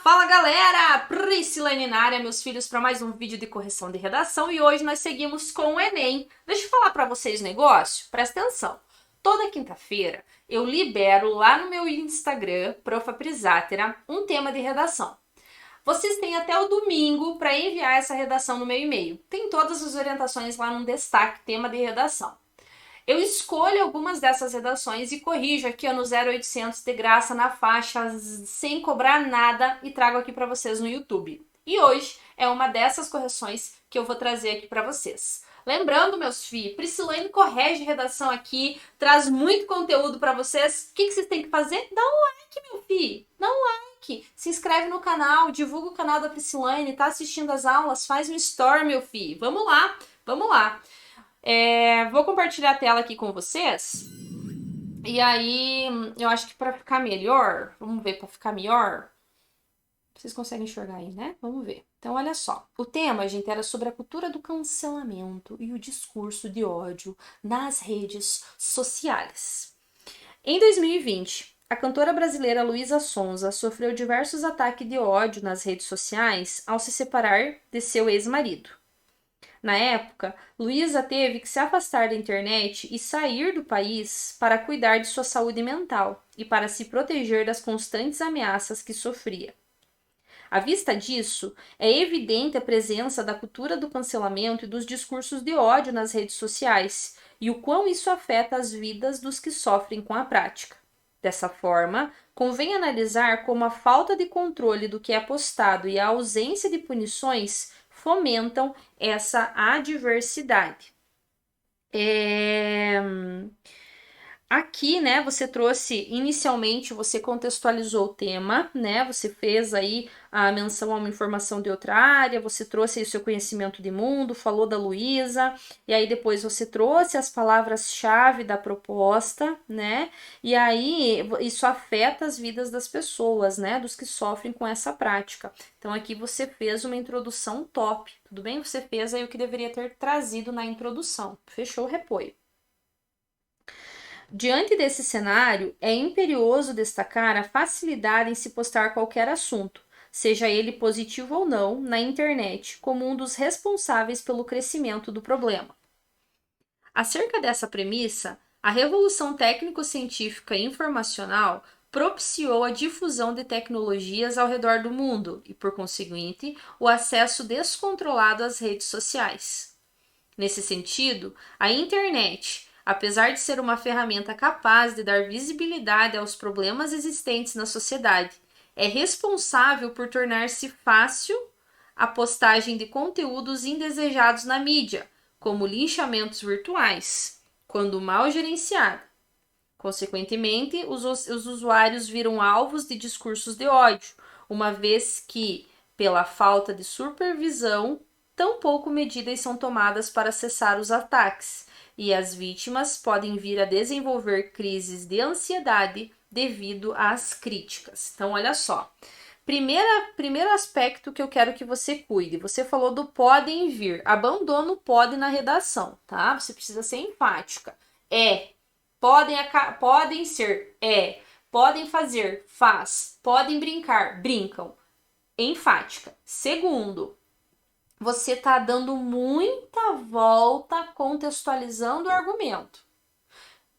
Fala galera! Priscilane na área, meus filhos, para mais um vídeo de correção de redação e hoje nós seguimos com o Enem. Deixa eu falar para vocês um negócio, presta atenção. Toda quinta-feira eu libero lá no meu Instagram, Prof. Aprizátera, um tema de redação. Vocês têm até o domingo para enviar essa redação no meu e-mail. Tem todas as orientações lá no destaque, tema de redação. Eu escolho algumas dessas redações e corrijo aqui no 0800 de graça na faixa, sem cobrar nada, e trago aqui para vocês no YouTube. E hoje é uma dessas correções que eu vou trazer aqui para vocês. Lembrando, meus filhos, Priscilane corrige redação aqui, traz muito conteúdo para vocês. O que vocês têm que fazer? Dá um like, meu filho. Dá um like. Se inscreve no canal, divulga o canal da Priscilane, tá assistindo as aulas, faz um story, meu filho. Vamos lá, vamos lá. Vou compartilhar a tela aqui com vocês. E aí, eu acho que para ficar melhor, vamos ver, para ficar melhor. Vocês conseguem enxergar aí, né? Vamos ver. Então, olha só. O tema, gente, era sobre a cultura do cancelamento e o discurso de ódio nas redes sociais. Em 2020, a cantora brasileira Luísa Sonza sofreu diversos ataques de ódio nas redes sociais ao se separar de seu ex-marido. Na época, Luísa teve que se afastar da internet e sair do país para cuidar de sua saúde mental e para se proteger das constantes ameaças que sofria. À vista disso, é evidente a presença da cultura do cancelamento e dos discursos de ódio nas redes sociais e o quão isso afeta as vidas dos que sofrem com a prática. Dessa forma, convém analisar como a falta de controle do que é postado e a ausência de punições fomentam essa adversidade. Aqui, né, você trouxe, inicialmente, você contextualizou o tema, né, você fez aí a menção a uma informação de outra área, você trouxe aí o seu conhecimento de mundo, falou da Luísa, e aí depois você trouxe as palavras-chave da proposta, né, e aí isso afeta as vidas das pessoas, né, dos que sofrem com essa prática. Então aqui você fez uma introdução top, tudo bem? Você fez aí o que deveria ter trazido na introdução. Fechou o repoio. Diante desse cenário, é imperioso destacar a facilidade em se postar qualquer assunto, seja ele positivo ou não, na internet, como um dos responsáveis pelo crescimento do problema. Acerca dessa premissa, a revolução técnico-científica e informacional propiciou a difusão de tecnologias ao redor do mundo e, por conseguinte, o acesso descontrolado às redes sociais. Nesse sentido, a internet, apesar de ser uma ferramenta capaz de dar visibilidade aos problemas existentes na sociedade, é responsável por tornar-se fácil a postagem de conteúdos indesejados na mídia, como linchamentos virtuais, quando mal gerenciada. Consequentemente, os usuários viram alvos de discursos de ódio, uma vez que, pela falta de supervisão, tão pouco medidas são tomadas para cessar os ataques, e as vítimas podem vir a desenvolver crises de devido às críticas. Então, olha só. Primeiro aspecto que eu quero que você cuide. Você falou do podem vir. Abandona o pode na redação, tá? Você precisa ser enfática. Podem ser, podem fazer, faz, podem brincar, brincam. Enfática. Segundo, você está dando muita volta contextualizando o argumento.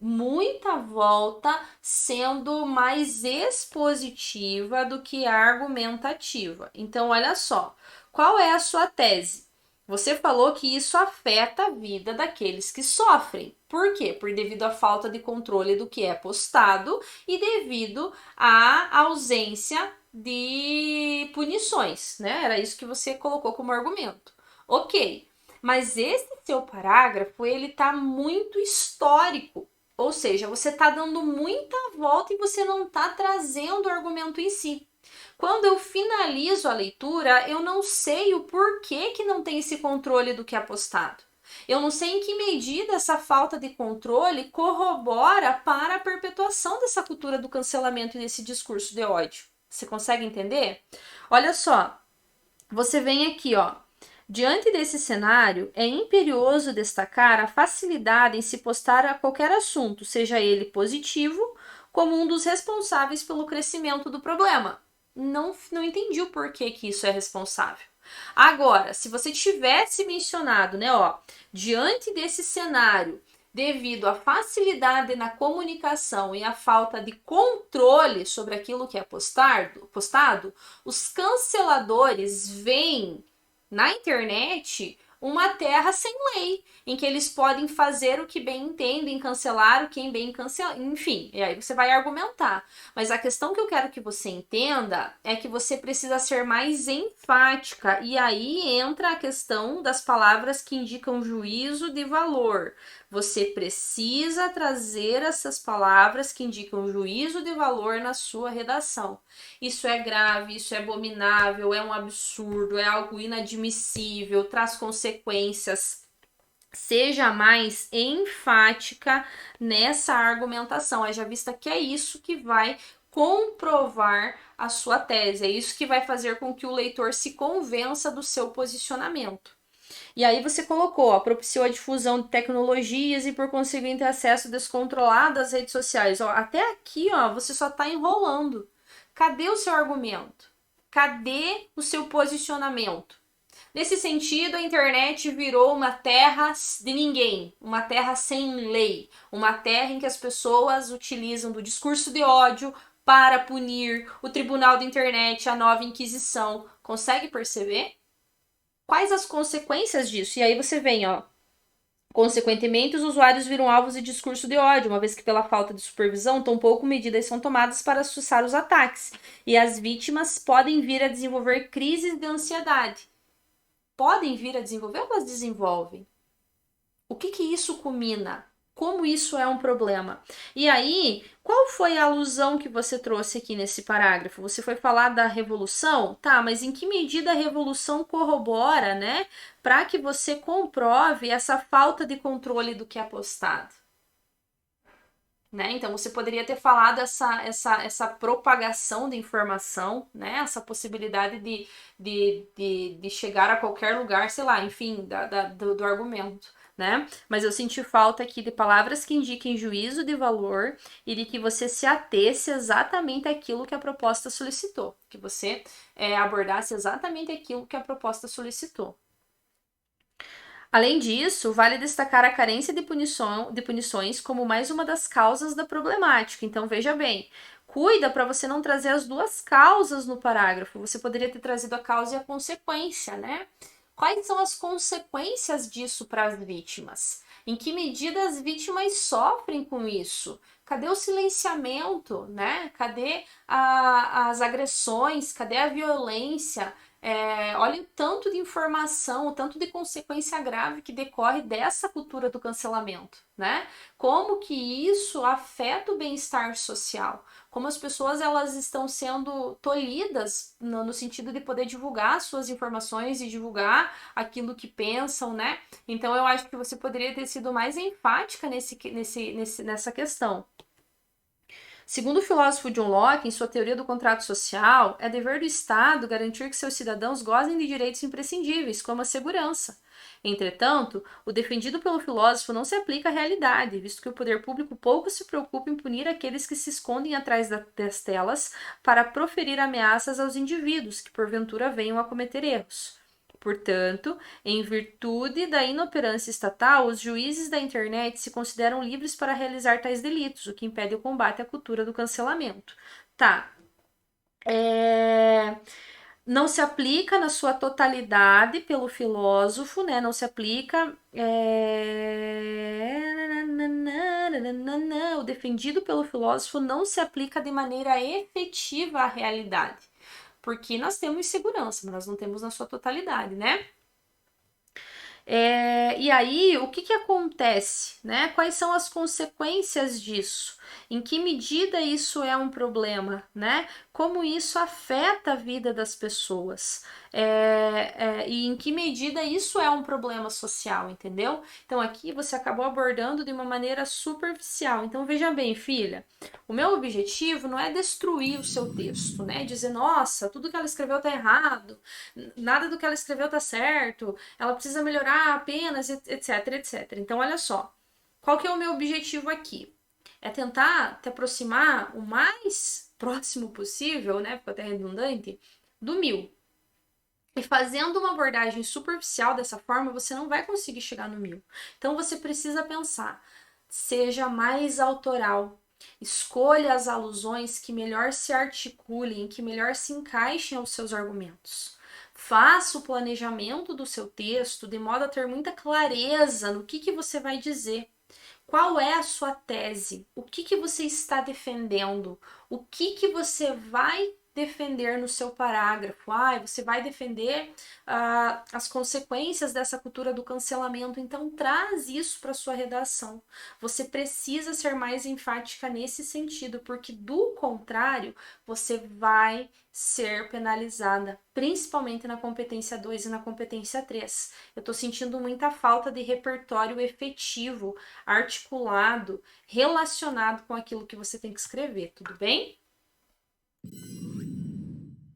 Muita volta sendo mais expositiva do que argumentativa. Então, olha só, qual é a sua tese? Você falou que isso afeta a vida daqueles que sofrem. Por quê? Por devido à falta de controle do que é postado e devido à ausência de punições, né? Era isso que você colocou como argumento. Ok, mas esse seu parágrafo, ele tá muito histórico. Ou seja, você está dando muita volta e você não está trazendo o argumento em si. Quando eu finalizo a leitura, eu não sei o porquê que não tem esse controle do que é postado. Eu não sei em que medida essa falta de controle corrobora para a perpetuação dessa cultura do cancelamento e desse discurso de ódio. Você consegue entender? Olha só, você vem aqui, ó. Diante desse cenário, é imperioso destacar a facilidade em se postar a qualquer assunto, seja ele positivo, como um dos responsáveis pelo crescimento do problema. não entendi o porquê que isso é responsável. Agora, se você tivesse mencionado, né, ó, diante desse cenário, devido à facilidade na comunicação e à falta de controle sobre aquilo que é postado, os canceladores veem na internet uma terra sem lei, em que eles podem fazer o que bem entendem, cancelar o que bem cancelar, enfim, e aí você vai argumentar. Mas a questão que eu quero que você entenda é que você precisa ser mais enfática, e aí entra a questão das palavras que indicam juízo de valor. Você precisa trazer essas palavras que indicam juízo de valor na sua redação. Isso é grave, isso é abominável, é um absurdo, é algo inadmissível, traz consequências. Seja mais enfática nessa argumentação, haja vista que é isso que vai comprovar a sua tese, é isso que vai fazer com que o leitor se convença do seu posicionamento. E aí você colocou, ó, propiciou a difusão de tecnologias e, por conseguinte, acesso descontrolado às redes sociais. Ó, até aqui, ó, você só está enrolando. Cadê o seu argumento? Cadê o seu posicionamento? Nesse sentido, a internet virou uma terra de ninguém, uma terra sem lei, uma terra em que as pessoas utilizam do discurso de ódio para punir o tribunal da internet, a nova Inquisição. Consegue perceber? Quais as consequências disso? E aí você vem, ó. Consequentemente, os usuários viram alvos de discurso de ódio, uma vez que, pela falta de supervisão, tampouco medidas são tomadas para cessar os ataques. E as vítimas podem vir a desenvolver crises de ansiedade. Podem vir a desenvolver ou elas desenvolvem? O que isso culmina? Como isso é um problema? E aí, qual foi a alusão que você trouxe aqui nesse parágrafo? Você foi falar da revolução? Tá, mas em que medida a revolução corrobora, né, para que você comprove essa falta de controle do que é postado? Né? Então, você poderia ter falado essa propagação de informação, né? Essa possibilidade de chegar a qualquer lugar, sei lá, enfim, do argumento. Né? Mas eu senti falta aqui de palavras que indiquem juízo de valor e de que você se atesse exatamente àquilo que a proposta solicitou, que você abordasse exatamente aquilo que a proposta solicitou. Além disso, vale destacar a carência de punições como mais uma das causas da problemática. Então, veja bem, cuida para você não trazer as duas causas no parágrafo. Você poderia ter trazido a causa e a consequência, né? Quais são as consequências disso para as vítimas? Em que medida as vítimas sofrem com isso? Cadê o silenciamento, né? Cadê as agressões? Cadê a violência? Olha o tanto de informação, o tanto de consequência grave que decorre dessa cultura do cancelamento, né? Como que isso afeta o bem-estar social? Como as pessoas elas estão sendo tolhidas no sentido de poder divulgar suas informações e divulgar aquilo que pensam, né? Então eu acho que você poderia ter sido mais enfática nessa questão. Segundo o filósofo John Locke, em sua teoria do contrato social, é dever do Estado garantir que seus cidadãos gozem de direitos imprescindíveis, como a segurança. Entretanto, o defendido pelo filósofo não se aplica à realidade, visto que o poder público pouco se preocupa em punir aqueles que se escondem atrás das telas para proferir ameaças aos indivíduos que porventura venham a cometer erros. Portanto, em virtude da inoperância estatal, os juízes da internet se consideram livres para realizar tais delitos, o que impede o combate à cultura do cancelamento. Tá. Não se aplica na sua totalidade pelo filósofo, né? Não se aplica. O defendido pelo filósofo não se aplica de maneira efetiva à realidade. Porque nós temos segurança, mas nós não temos na sua totalidade, né? E aí, o que acontece, né? Quais são as consequências disso? Em que medida isso é um problema, né? Como isso afeta a vida das pessoas? E em que medida isso é um problema social, entendeu? Então, aqui você acabou abordando de uma maneira superficial. Então, veja bem, filha, o meu objetivo não é destruir o seu texto, né? Dizer, nossa, tudo que ela escreveu tá errado, nada do que ela escreveu tá certo, ela precisa melhorar apenas, etc, etc. Então, olha só, qual que é o meu objetivo aqui? É tentar te aproximar o mais próximo possível, né? Ficou até redundante, do 1000. E fazendo uma abordagem superficial dessa forma, você não vai conseguir chegar no 1000. Então você precisa pensar, seja mais autoral. Escolha as alusões que melhor se articulem, que melhor se encaixem aos seus argumentos. Faça o planejamento do seu texto de modo a ter muita clareza no que você vai dizer. Qual é a sua tese? O que você está defendendo? O que você vai defender no seu parágrafo? Você vai defender as consequências dessa cultura do cancelamento. Então, traz isso para sua redação. Você precisa ser mais enfática nesse sentido, porque do contrário, você vai ser penalizada, principalmente na competência 2 e na competência 3. Eu estou sentindo muita falta de repertório efetivo, articulado, relacionado com aquilo que você tem que escrever, tudo bem?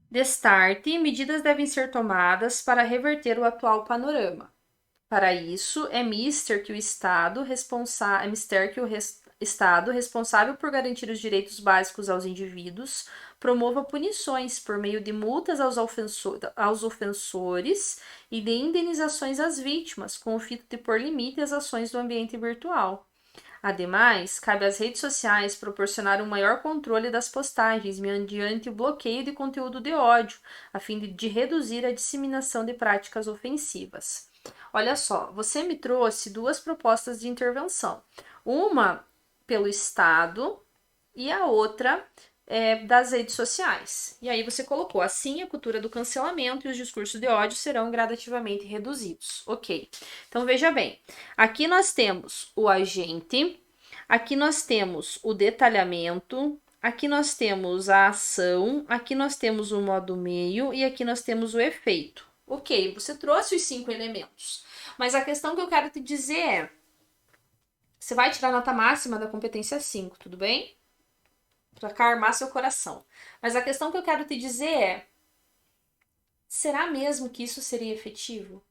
Destarte, medidas devem ser tomadas para reverter o atual panorama. Para isso, é mister que o Estado responsável por garantir os direitos básicos aos indivíduos promova punições por meio de multas aos ofensores e de indenizações às vítimas, com o fito de pôr limite às ações do ambiente virtual. Ademais, cabe às redes sociais proporcionar um maior controle das postagens mediante o bloqueio de conteúdo de ódio, a fim de reduzir a disseminação de práticas ofensivas. Olha só, você me trouxe duas propostas de intervenção. Uma pelo Estado e a outra das redes sociais. E aí você colocou, assim a cultura do cancelamento e os discursos de ódio serão gradativamente reduzidos. Ok. Então veja bem, aqui nós temos o agente, aqui nós temos o detalhamento, aqui nós temos a ação, aqui nós temos o modo meio e aqui nós temos o efeito. Ok, você trouxe os 5 elementos. Mas a questão que eu quero te dizer é, você vai tirar a nota máxima da competência 5, tudo bem? Para acalmar seu coração. Mas a questão que eu quero te dizer é, será mesmo que isso seria efetivo?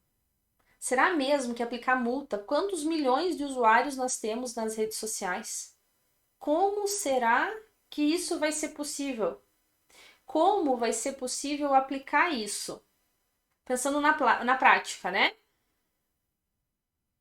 Será mesmo que aplicar multa? Quantos milhões de usuários nós temos nas redes sociais? Como será que isso vai ser possível? Como vai ser possível aplicar isso? Pensando na prática, né?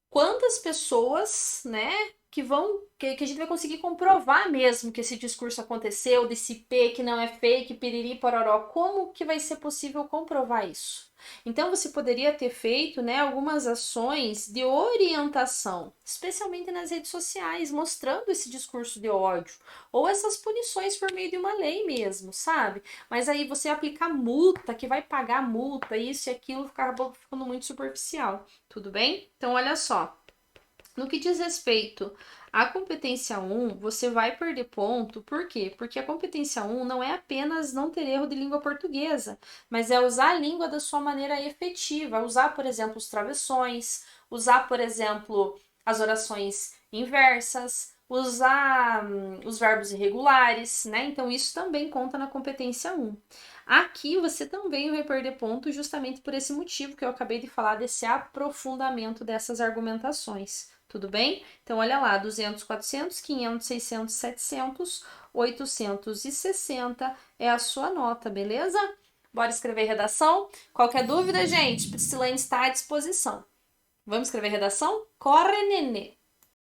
Quantas pessoas, né, que a gente vai conseguir comprovar mesmo que esse discurso aconteceu, desse P que não é fake, piriri, pororó, como que vai ser possível comprovar isso? Então você poderia ter feito, né, algumas ações de orientação, especialmente nas redes sociais, mostrando esse discurso de ódio, ou essas punições por meio de uma lei mesmo, sabe? Mas aí você aplicar multa, que vai pagar multa, isso e aquilo, acaba ficando muito superficial, tudo bem? Então olha só, no que diz respeito à competência 1, você vai perder ponto, por quê? Porque a competência 1 não é apenas não ter erro de língua portuguesa, mas é usar a língua da sua maneira efetiva, usar, por exemplo, os travessões, usar, por exemplo, as orações inversas, usar os verbos irregulares, né? Então isso também conta na competência 1. Aqui você também vai perder ponto justamente por esse motivo que eu acabei de falar, desse aprofundamento dessas argumentações. Tudo bem? Então, olha lá, 200, 400, 500, 600, 700, 860 é a sua nota, beleza? Bora escrever redação? Qualquer dúvida, gente, Priscilane está à disposição. Vamos escrever redação? Corre, nenê!